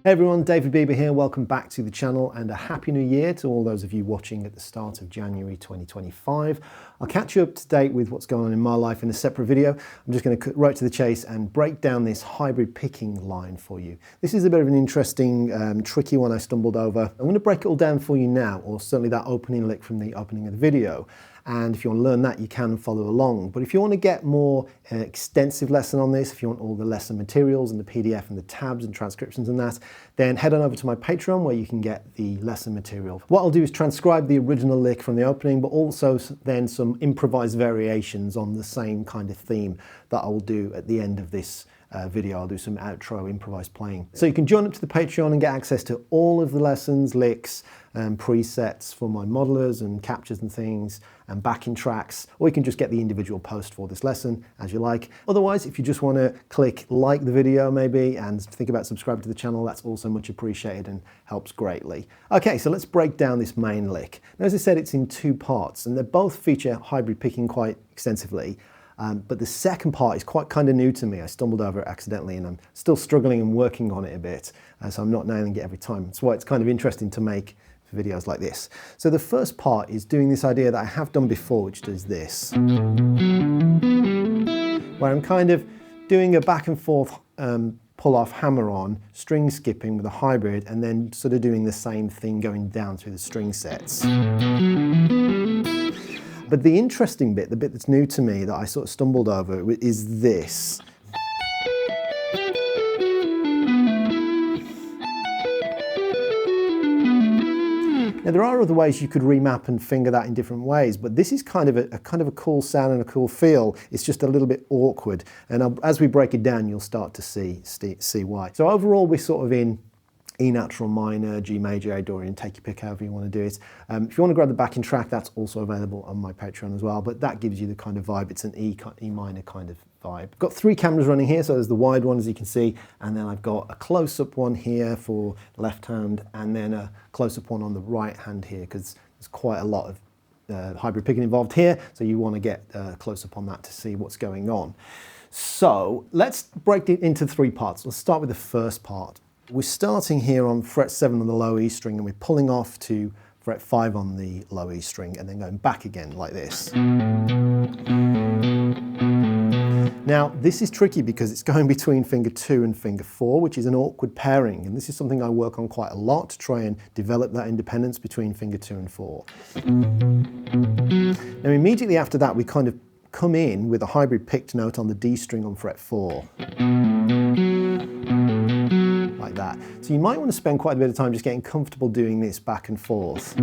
Hey everyone, David Bieber here. Welcome back to the channel and a happy new year to all those of you watching at the start of January 2025. I'll catch you up to date with what's going on in my life in a separate video. I'm just going to cut right to the chase and break down this hybrid picking line for you. This is a bit of an interesting, tricky one I stumbled over. I'm going to break it all down for you now, or certainly that opening lick from the opening of the video. And if you want to learn that, you can follow along. But if you want to get more extensive lesson on this, if you want all the lesson materials and the PDF and the tabs and transcriptions and that, then head on over to my Patreon where you can get the lesson material. What I'll do is transcribe the original lick from the opening, but also then some improvised variations on the same kind of theme that I will do at the end of this video. I'll do some outro improvised playing. So you can join up to the Patreon and get access to all of the lessons, licks, presets for my modelers and captures and things, and backing tracks, or you can just get the individual post for this lesson as you like. Otherwise, if you just want to click like the video maybe and think about subscribing to the channel, that's also much appreciated and helps greatly. Okay, so let's break down this main lick. Now, as I said, it's in two parts and they both feature hybrid picking quite extensively. But the second part is quite kind of new to me. I stumbled over it accidentally and I'm still struggling and working on it a bit. So I'm not nailing it every time. That's why it's kind of interesting to make videos like this. So the first part is doing this idea that I have done before, which does this. Where I'm kind of doing a back and forth pull-off hammer-on, string skipping with a hybrid, and then sort of doing the same thing going down through the string sets. But the interesting bit, the bit that's new to me that I sort of stumbled over is this. Now there are other ways you could remap and finger that in different ways, but this is kind of a cool sound and a cool feel. It's just a little bit awkward, and as we break it down, you'll start to see why. So overall, we're sort of in E natural minor, G major, A Dorian, take your pick however you want to do it. If you want to grab the backing track, that's also available on my Patreon as well, but that gives you the kind of vibe. It's an E minor kind of vibe. I've got three cameras running here, so there's the wide one as you can see, and then I've got a close-up one here for left hand, and then a close-up one on the right hand here, because there's quite a lot of hybrid picking involved here, so you want to get close-up on that to see what's going on. So let's break it into three parts. Let's start with the first part. We're starting here on fret 7 on the low E string and we're pulling off to fret 5 on the low E string and then going back again like this. Now this is tricky because it's going between finger 2 and finger 4, which is an awkward pairing, and this is something I work on quite a lot to try and develop that independence between finger 2 and 4. Now immediately after that we kind of come in with a hybrid picked note on the D string on fret 4. Like that. So you might want to spend quite a bit of time just getting comfortable doing this back and forth.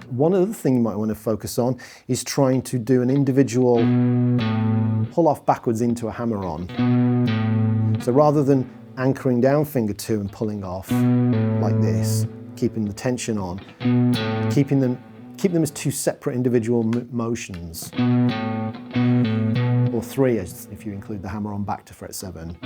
One other thing you might want to focus on is trying to do an individual pull off backwards into a hammer-on. So rather than anchoring down finger 2 and pulling off like this, keeping the tension on, keep them as two separate individual motions. Or 3 if you include the hammer on back to fret 7.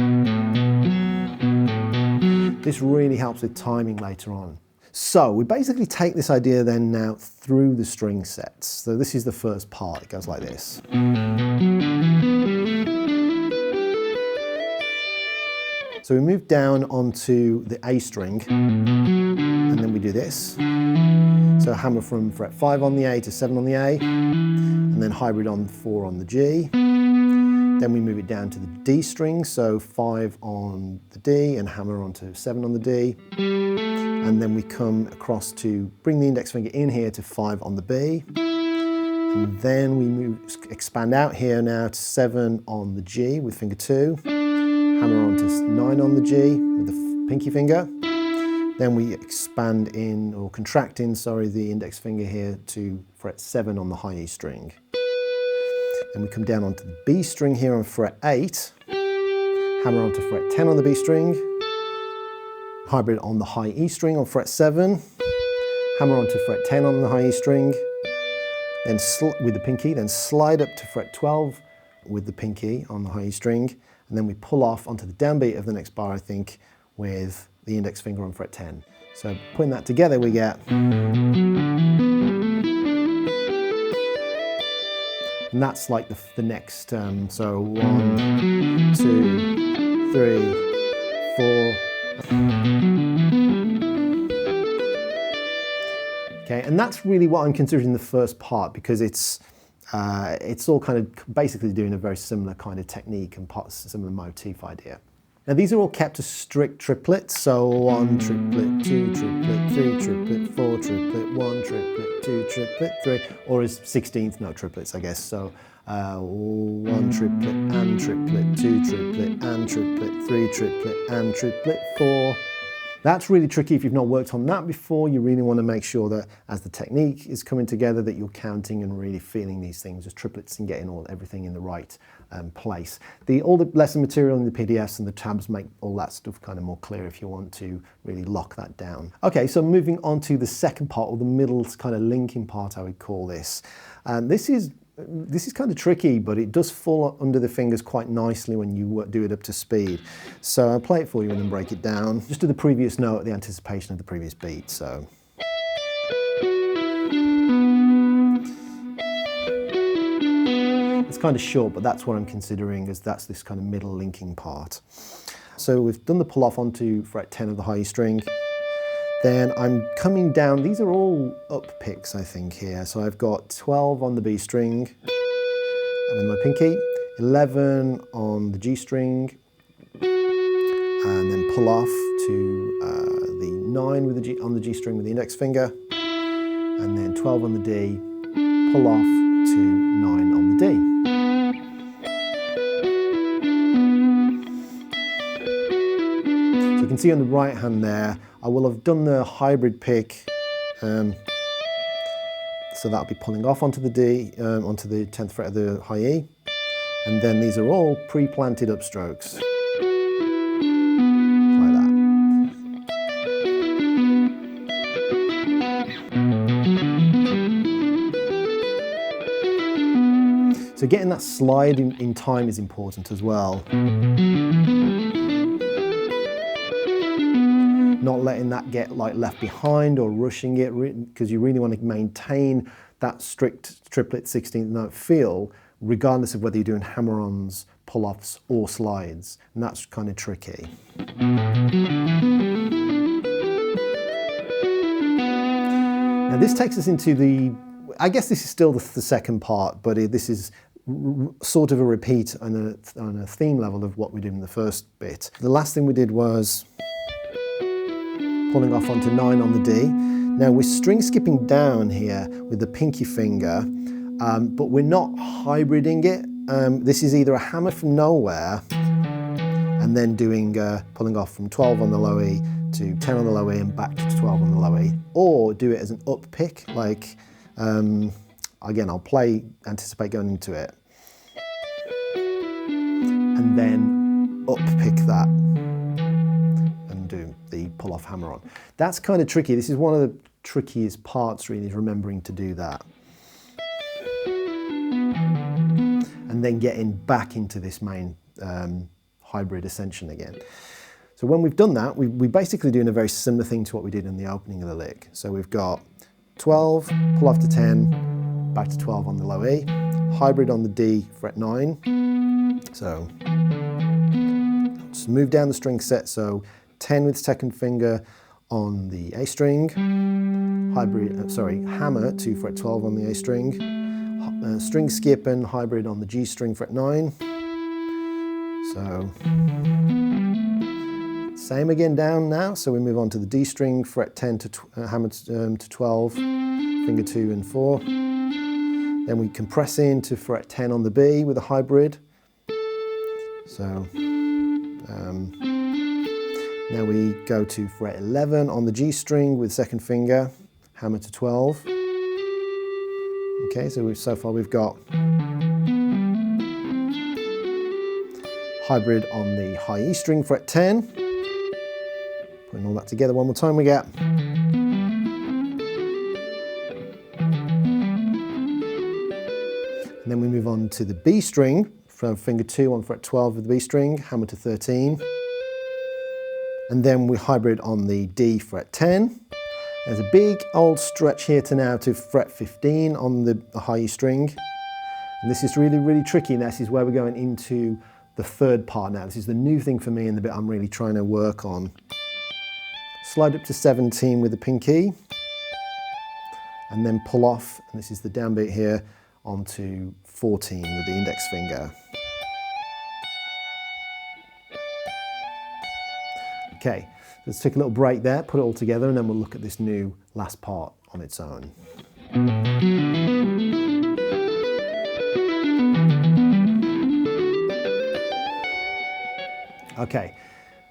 This really helps with timing later on. So we basically take this idea then now through the string sets. So this is the first part, it goes like this. So we move down onto the A string and then we do this. So hammer from fret 5 on the A to 7 on the A, and then hybrid on 4 on the G. Then we move it down to the D string, so 5 on the D and hammer onto 7 on the D. And then we come across to bring the index finger in here to 5 on the B. And then we expand out here now to 7 on the G with finger 2. Hammer onto 9 on the G with the pinky finger. Then we expand in, or contract in, sorry, the index finger here to fret 7 on the high E string. Then we come down onto the B string here on fret 8, hammer onto fret 10 on the B string, hybrid on the high E string on fret 7, hammer onto fret 10 on the high E string, then with the pinky, then slide up to fret 12 with the pinky on the high E string, and then we pull off onto the downbeat of the next bar, I think, with the index finger on fret 10. So putting that together we get. And that's like the next, so 1, 2, 3, 4. Okay, and that's really what I'm considering the first part, because it's all kind of basically doing a very similar kind of technique and similar motif idea. Now these are all kept as strict triplets, so 1 triplet, 2 triplet, 3 triplet, 4 triplet, 1 triplet, 2 triplet, 3, or as 16th note triplets, I guess. So 1 triplet and triplet, 2 triplet and triplet, 3 triplet and triplet, 4. That's really tricky if you've not worked on that before. You really want to make sure that as the technique is coming together that you're counting and really feeling these things as triplets and getting everything in the right place. All the lesson material in the PDFs and the tabs make all that stuff kind of more clear if you want to really lock that down. Okay, so moving on to the second part, or the middle kind of linking part, I would call this. This is kind of tricky, but it does fall under the fingers quite nicely when you do it up to speed. So I'll play it for you and then break it down. Just do the previous note, the anticipation of the previous beat. So. It's kind of short, but that's what I'm considering as that's this kind of middle linking part. So we've done the pull off onto fret 10 of the high E string. Then I'm coming down, these are all up picks I think here. So I've got 12 on the B string with my pinky, 11 on the G string, and then pull off to the 9 with on the G string with the index finger, and then 12 on the D, pull off to 9 on the D. So you can see on the right hand there, I will have done the hybrid pick, so that'll be pulling off onto the D, onto the 10th fret of the high E, and then these are all pre-planted upstrokes, like that. So getting that slide in time is important as well. Not letting that get like left behind or rushing it, because you really want to maintain that strict triplet 16th note feel, regardless of whether you're doing hammer-ons, pull-offs or slides, and that's kind of tricky. Now this takes us into I guess this is still the second part, but this is sort of a repeat on a theme level of what we did in the first bit. The last thing we did was pulling off onto 9 on the D. Now we're string skipping down here with the pinky finger, but we're not hybriding it. This is either a hammer from nowhere and then doing pulling off from 12 on the low E to 10 on the low E and back to 12 on the low E, or do it as an up pick, like again I'll anticipate going into it, and then up pick that and do the pull off hammer on. That's kind of tricky. This is one of the trickiest parts really, is remembering to do that. And then getting back into this main hybrid ascension again. So when we've done that, we're basically doing a very similar thing to what we did in the opening of the lick. So we've got 12, pull off to 10, back to 12 on the low E, hybrid on the D fret 9. So just move down the string set, so 10 with second finger on the A string, hammer to fret 12 on the A string, string skip and hybrid on the G string fret 9. So same again down now, so we move on to the D string, fret 10 to hammer to 12, finger 2 and 4. Then we compress in to fret 10 on the B with a hybrid. So now we go to fret 11 on the G string with second finger, hammer to 12. Okay, so far we've got hybrid on the high E string, fret 10. Putting all that together one more time, we get. And then we move on to the B string, from finger 2 on fret 12 with the B string, hammer to 13. And then we hybrid on the D fret 10. There's a big old stretch here to fret 15 on the high E string. And this is really, really tricky. And this is where we're going into the third part now. This is the new thing for me and the bit I'm really trying to work on. Slide up to 17 with the pinky, and then pull off, and this is the downbeat here, onto 14 with the index finger. Okay, let's take a little break there, put it all together, and then we'll look at this new last part on its own. Okay,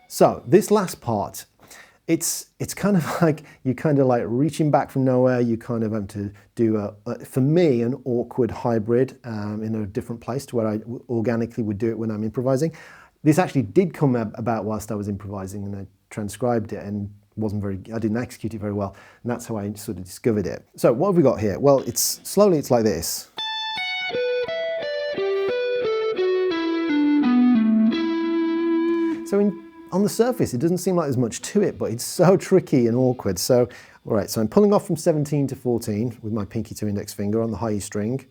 so this last part, it's kind of like, you're kind of like reaching back from nowhere. You kind of have to do, for me, an awkward hybrid in a different place to where I organically would do it when I'm improvising. This actually did come about whilst I was improvising, and I transcribed it and I didn't execute it very well, and that's how I sort of discovered it. So what have we got here? Well, it's like this. So on the surface, it doesn't seem like there's much to it, but it's so tricky and awkward. So, all right, so I'm pulling off from 17 to 14 with my pinky to index finger on the high E string.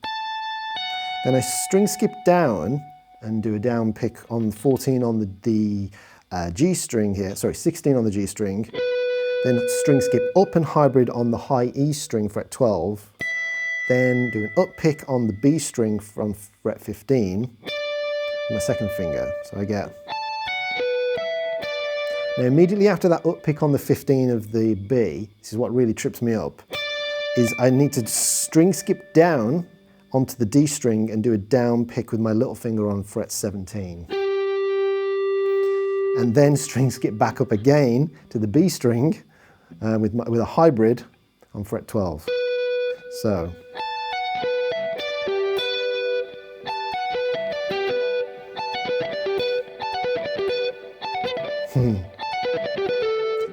Then I string skip down and do a down pick on 14 on the G string here, sorry, 16 on the G string. Then string skip up and hybrid on the high E string, fret 12. Then do an up pick on the B string from fret 15 with my second finger. So I get. Now immediately after that up pick on the 15 of the B, this is what really trips me up, is I need to string skip down onto the D string and do a down pick with my little finger on fret 17. And then string skip back up again to the B string with a hybrid on fret 12. So.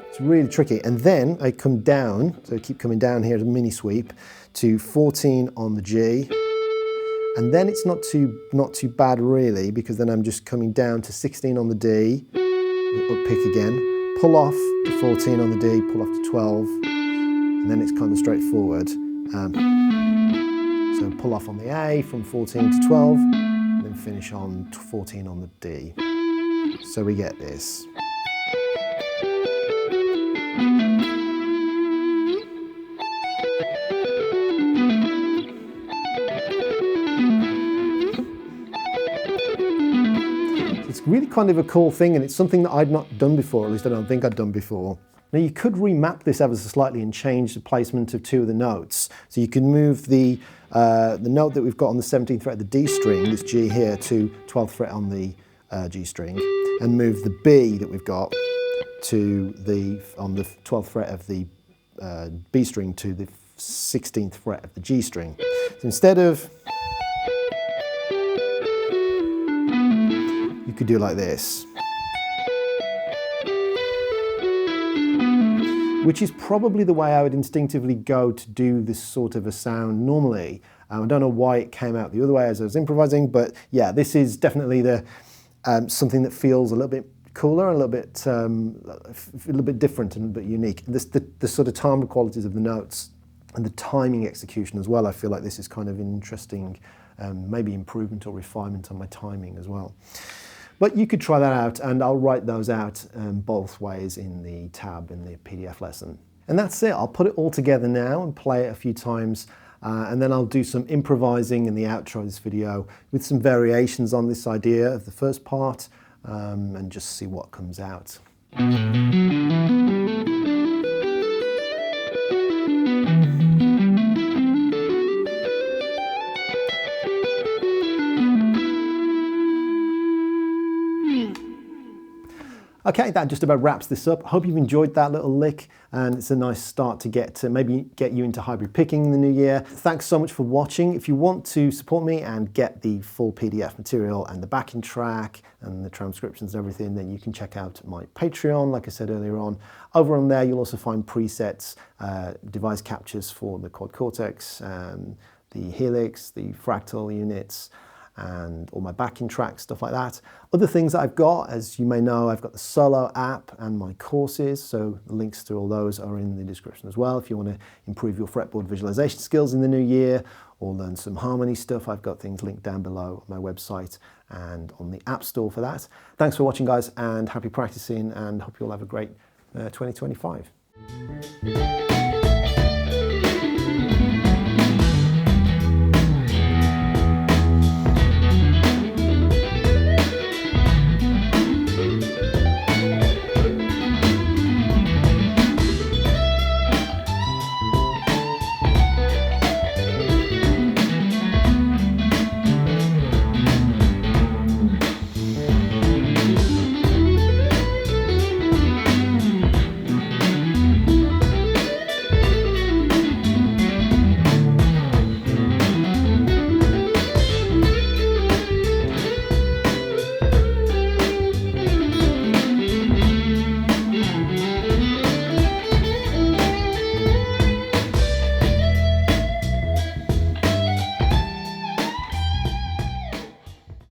It's really tricky. And then I come down, so I keep coming down here to the mini sweep, to 14 on the G. And then it's not too bad really, because then I'm just coming down to 16 on the D, up pick again, pull off to 14 on the D, pull off to 12, and then it's kind of straightforward. So pull off on the A from 14 to 12, and then finish on 14 on the D. So we get this. It's really kind of a cool thing, and it's something that I'd not done before, at least I don't think I'd done before. Now you could remap this ever so slightly and change the placement of two of the notes. So you can move the note that we've got on the 17th fret of the D string, this G here, to 12th fret on the G string, and move the B that we've got on the 12th fret of the B string to the 16th fret of the G string. So instead of, you could do it like this, which is probably the way I would instinctively go to do this sort of a sound normally. I don't know why it came out the other way as I was improvising, but yeah, this is definitely something that feels a little bit cooler, a little bit different and a bit unique. The sort of timbre qualities of the notes and the timing execution as well, I feel like this is kind of an interesting maybe improvement or refinement on my timing as well. But you could try that out, and I'll write those out both ways in the tab in the PDF lesson. And that's it. I'll put it all together now and play it a few times, and then I'll do some improvising in the outro of this video with some variations on this idea of the first part, and just see what comes out. Okay, that just about wraps this up. I hope you've enjoyed that little lick, and it's a nice start to maybe get you into hybrid picking in the new year. Thanks so much for watching. If you want to support me and get the full PDF material and the backing track and the transcriptions and everything, then you can check out my Patreon, like I said earlier on. Over on there, you'll also find presets, device captures for the quad cortex, the helix, the fractal units, and all my backing tracks, stuff like that. Other things that I've got, as you may know, I've got the solo app and my courses, so the links to all those are in the description as well if you want to improve your fretboard visualization skills in the new year, or learn some harmony stuff, I've got things linked down below on my website and on the App Store for that. Thanks for watching, guys, and happy practicing, and hope you all have a great 2025.